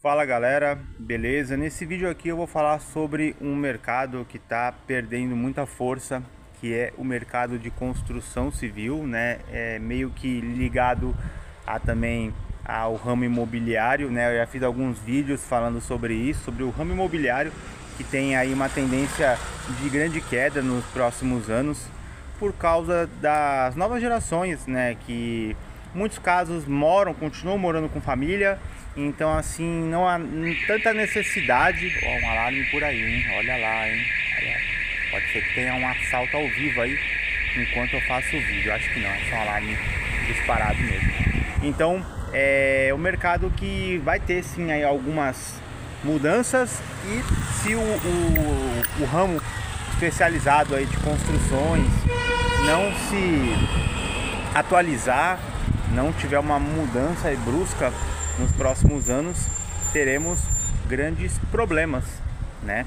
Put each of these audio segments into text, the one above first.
Fala galera, beleza? Nesse vídeo aqui eu vou falar sobre um mercado que está perdendo muita força, que é o mercado de construção civil, né? É meio que ligado também ao ramo imobiliário, né? Eu já fiz alguns vídeos falando sobre isso, sobre o ramo imobiliário, que tem aí uma tendência de grande queda nos próximos anos por causa das novas gerações, né? Que em muitos casos continuam morando com família. Então assim, não há tanta necessidade. Ó, um alarme por aí, hein? Olha lá, hein? Pode ser que tenha um assalto ao vivo aí enquanto eu faço o vídeo. Acho que não, é só um alarme disparado mesmo. Então é o mercado que vai ter sim aí algumas mudanças. E se o ramo especializado aí de construções não se atualizar, não tiver uma mudança brusca nos próximos anos, teremos grandes problemas, né?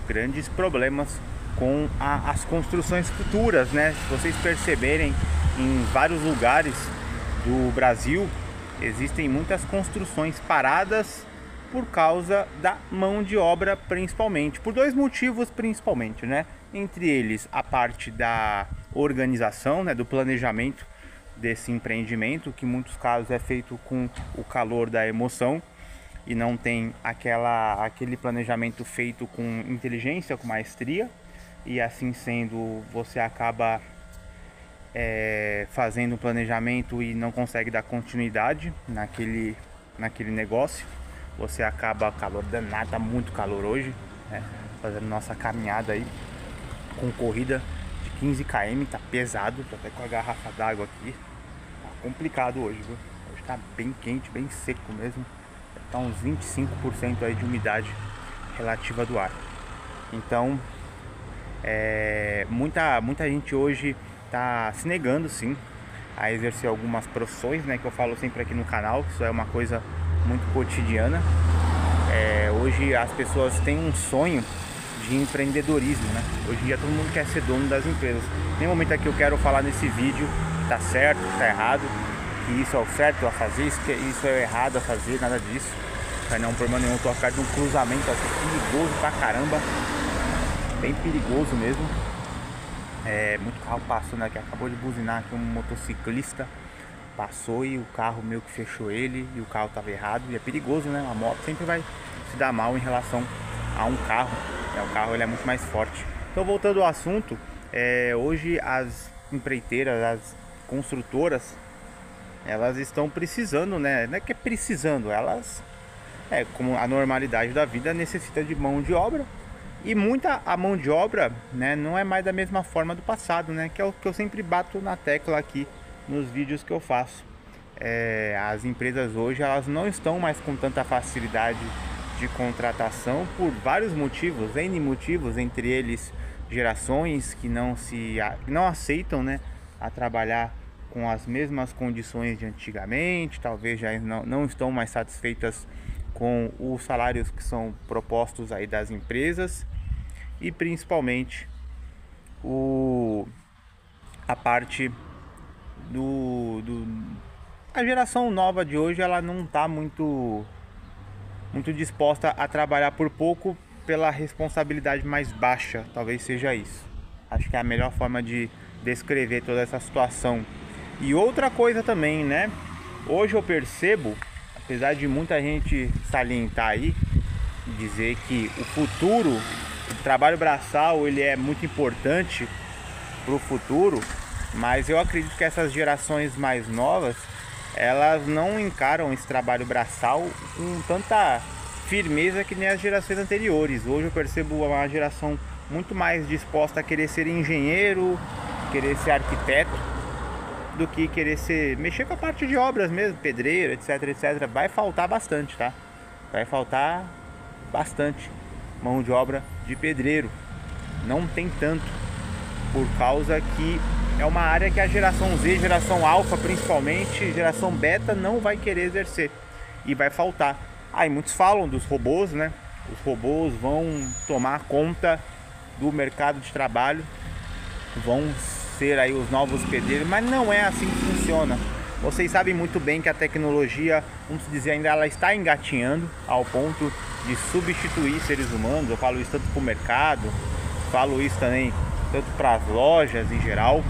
Grandes problemas com as construções futuras, né? Se vocês perceberem, em vários lugares do Brasil existem muitas construções paradas por causa da mão de obra, principalmente por dois motivos principalmente, né? Entre eles a parte da organização, né, do planejamento desse empreendimento, que em muitos casos é feito com o calor da emoção e não tem aquele planejamento feito com inteligência, com maestria, e assim sendo você acaba fazendo um planejamento e não consegue dar continuidade naquele negócio. Você acaba, calor danado, tá muito calor hoje, né? Fazendo nossa caminhada aí com corrida 15 km, tá pesado, tô até com a garrafa d'água aqui. Tá complicado hoje, viu? Hoje tá bem quente, bem seco mesmo. Tá uns 25% aí de umidade relativa do ar. Então, muita gente hoje tá se negando sim a exercer algumas profissões, né? Que eu falo sempre aqui no canal, que isso é uma coisa muito cotidiana. Hoje as pessoas têm um sonho de empreendedorismo, né? Hoje em dia todo mundo quer ser dono das empresas. Tem momento aqui eu quero falar nesse vídeo que tá certo, que tá errado, que isso é o certo a fazer, isso é o errado a fazer, nada disso. Não é um problema nenhum. Eu tô atrás de um cruzamento aqui perigoso pra caramba, bem perigoso mesmo. Muito carro passando aqui, acabou de buzinar aqui um motociclista, passou e o carro meio que fechou ele e o carro tava errado. E é perigoso, né? A moto sempre vai se dar mal em relação a um carro. O carro ele é muito mais forte. Então, voltando ao assunto, hoje as empreiteiras, as construtoras, elas estão precisando, né? Não é que é precisando, elas, como a normalidade da vida, necessita de mão de obra. E muita a mão de obra, né, não é mais da mesma forma do passado, né? Que é o que eu sempre bato na tecla aqui nos vídeos que eu faço. As empresas hoje, elas não estão mais com tanta facilidade de contratação por vários motivos, N motivos, entre eles gerações que não aceitam, né, a trabalhar com as mesmas condições de antigamente, talvez já não estão mais satisfeitas com os salários que são propostos aí das empresas, e principalmente a parte a geração nova de hoje, ela não está muito disposta a trabalhar por pouco pela responsabilidade mais baixa, talvez seja isso. Acho que é a melhor forma de descrever toda essa situação. E outra coisa também, né? Hoje eu percebo, apesar de muita gente salientar aí, dizer que o futuro, o trabalho braçal, ele é muito importante para o futuro, mas eu acredito que essas gerações mais novas, elas não encaram esse trabalho braçal com tanta firmeza que nem as gerações anteriores. Hoje eu percebo uma geração muito mais disposta a querer ser engenheiro, querer ser arquiteto, do que querer mexer com a parte de obras mesmo, pedreiro, etc, etc. Vai faltar bastante, tá? Vai faltar bastante mão de obra de pedreiro. Não tem tanto, por causa que é uma área que a geração Z, geração alfa principalmente, geração beta não vai querer exercer e vai faltar. Aí muitos falam dos robôs, né? Os robôs vão tomar conta do mercado de trabalho, vão ser aí os novos pedreiros, mas não é assim que funciona. Vocês sabem muito bem que a tecnologia, vamos dizer, ainda ela está engatinhando ao ponto de substituir seres humanos. Eu falo isso tanto para o mercado, falo isso também tanto para as lojas em geral.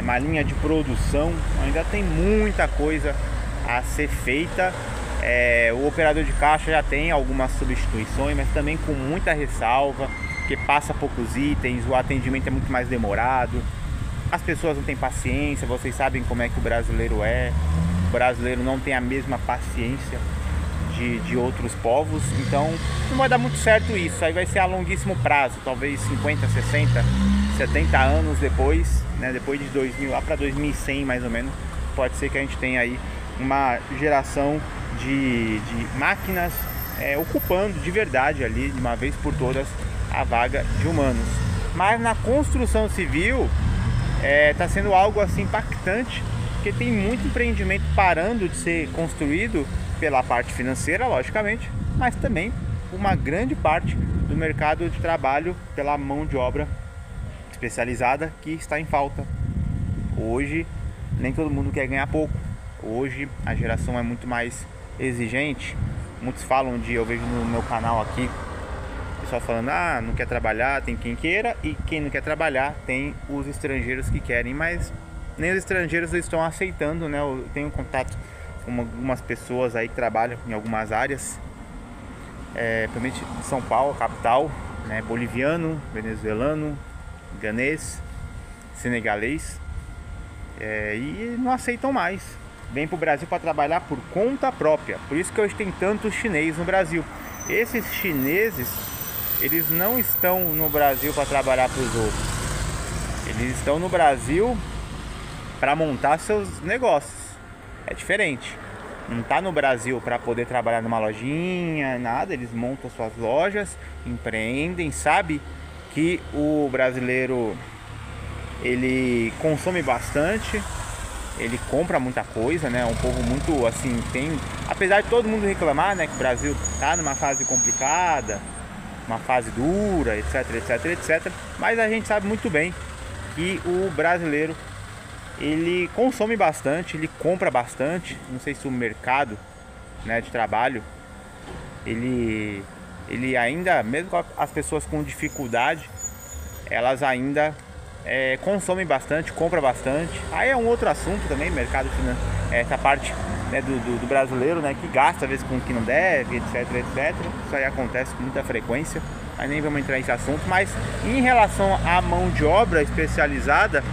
Uma linha de produção, ainda tem muita coisa a ser feita. O operador de caixa já tem algumas substituições, mas também com muita ressalva, porque passa poucos itens, o atendimento é muito mais demorado, as pessoas não têm paciência. Vocês sabem como é que o brasileiro é. O brasileiro não tem a mesma paciência de outros povos, então não vai dar muito certo isso. Aí vai ser a longuíssimo prazo, talvez 50, 60, 70 anos depois, né? Depois de 2000 lá para 2100 mais ou menos, pode ser que a gente tenha aí uma geração de máquinas ocupando de verdade ali, de uma vez por todas, a vaga de humanos. Mas na construção civil está sendo algo assim impactante, porque tem muito empreendimento parando de ser construído pela parte financeira, logicamente, mas também uma grande parte do mercado de trabalho pela mão de obra especializada que está em falta. Hoje nem todo mundo quer ganhar pouco. Hoje a geração é muito mais exigente. Muitos falam eu vejo no meu canal aqui, o pessoal falando, não quer trabalhar, tem quem queira, e quem não quer trabalhar tem os estrangeiros que querem, mas nem os estrangeiros estão aceitando, né? Eu tenho contato com algumas pessoas aí que trabalham em algumas áreas, principalmente de São Paulo, capital, né? Boliviano, venezuelano, ganês, senegalês, e não aceitam mais. Vem para o Brasil para trabalhar por conta própria. Por isso que hoje tem tanto chinês no Brasil. Esses chineses, eles não estão no Brasil para trabalhar para os outros. Eles estão no Brasil para montar seus negócios. É diferente. Não está no Brasil para poder trabalhar numa lojinha, nada. Eles montam suas lojas, empreendem. Sabe que o brasileiro, ele consome bastante, ele compra muita coisa, né? É um povo muito assim, apesar de todo mundo reclamar, né, que o Brasil tá numa fase complicada, uma fase dura, etc, etc, etc, mas a gente sabe muito bem que o brasileiro, ele consome bastante, ele compra bastante. Não sei se o mercado, né, de trabalho, ele ainda, mesmo com as pessoas com dificuldade, elas ainda consomem bastante, compram bastante. Aí é um outro assunto também, mercado financeiro, essa parte, né, do brasileiro, né, que gasta às vezes com o que não deve, etc, etc. Isso aí acontece com muita frequência, aí nem vamos entrar nesse assunto. Mas em relação à mão de obra especializada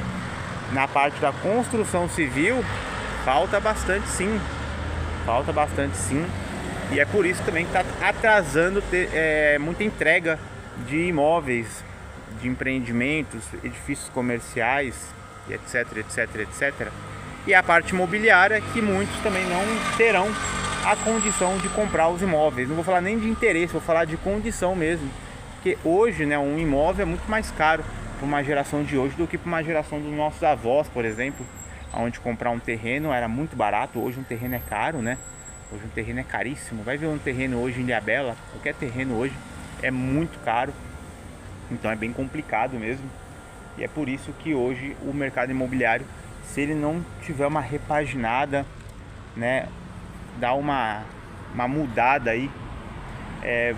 na parte da construção civil, falta bastante sim, e é por isso também que está atrasando muita entrega de imóveis, de empreendimentos, edifícios comerciais, etc, etc, etc. E a parte imobiliária, que muitos também não terão a condição de comprar os imóveis. Não vou falar nem de interesse, vou falar de condição mesmo, porque hoje, né, um imóvel é muito mais caro para uma geração de hoje do que para uma geração dos nossos avós, por exemplo, onde comprar um terreno era muito barato. Hoje um terreno é caro, né? Hoje um terreno é caríssimo. Vai ver um terreno hoje em Ilhabela, qualquer terreno hoje é muito caro. Então é bem complicado mesmo. E é por isso que hoje o mercado imobiliário, se ele não tiver uma repaginada, né, dar uma mudada aí,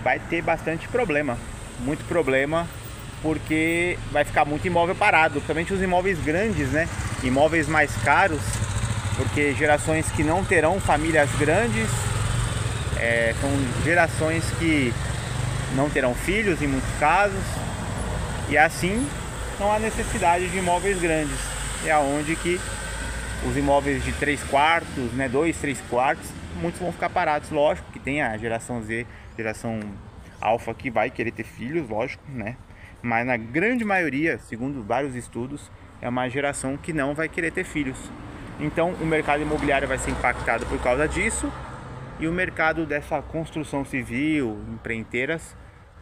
vai ter bastante problema. Muito problema, porque vai ficar muito imóvel parado, principalmente os imóveis grandes, né? Imóveis mais caros, porque gerações que não terão famílias grandes, são gerações que não terão filhos em muitos casos, e assim não há necessidade de imóveis grandes. É aonde que os imóveis de 3 quartos, né, 2, 3 quartos, muitos vão ficar parados. Lógico que tem a geração Z, geração alfa, que vai querer ter filhos, lógico, né? Mas na grande maioria, segundo vários estudos, é uma geração que não vai querer ter filhos. Então o mercado imobiliário vai ser impactado por causa disso, e o mercado dessa construção civil, empreiteiras,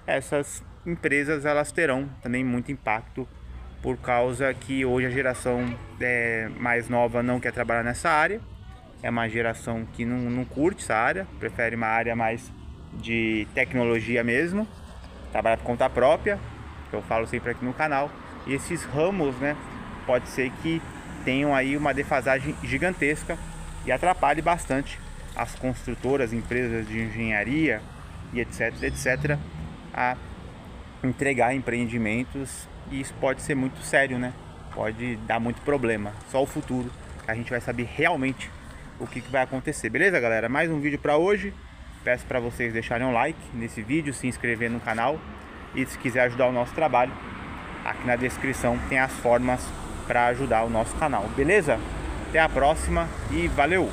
essas empresas, elas terão também muito impacto, por causa que hoje a geração mais nova não quer trabalhar nessa área. É uma geração que não curte essa área, prefere uma área mais de tecnologia mesmo, trabalhar por conta própria, que eu falo sempre aqui no canal. E esses ramos, né, pode ser que tenham aí uma defasagem gigantesca e atrapalhe bastante as construtoras, empresas de engenharia e etc, a entregar empreendimentos, e isso pode ser muito sério, né? Pode dar muito problema. Só o futuro a gente vai saber realmente o que vai acontecer. Beleza, galera? Mais um vídeo para hoje. Peço para vocês deixarem um like nesse vídeo, se inscrever no canal, e se quiser ajudar o nosso trabalho, aqui na descrição tem as formas para ajudar o nosso canal. Beleza? Até a próxima e valeu!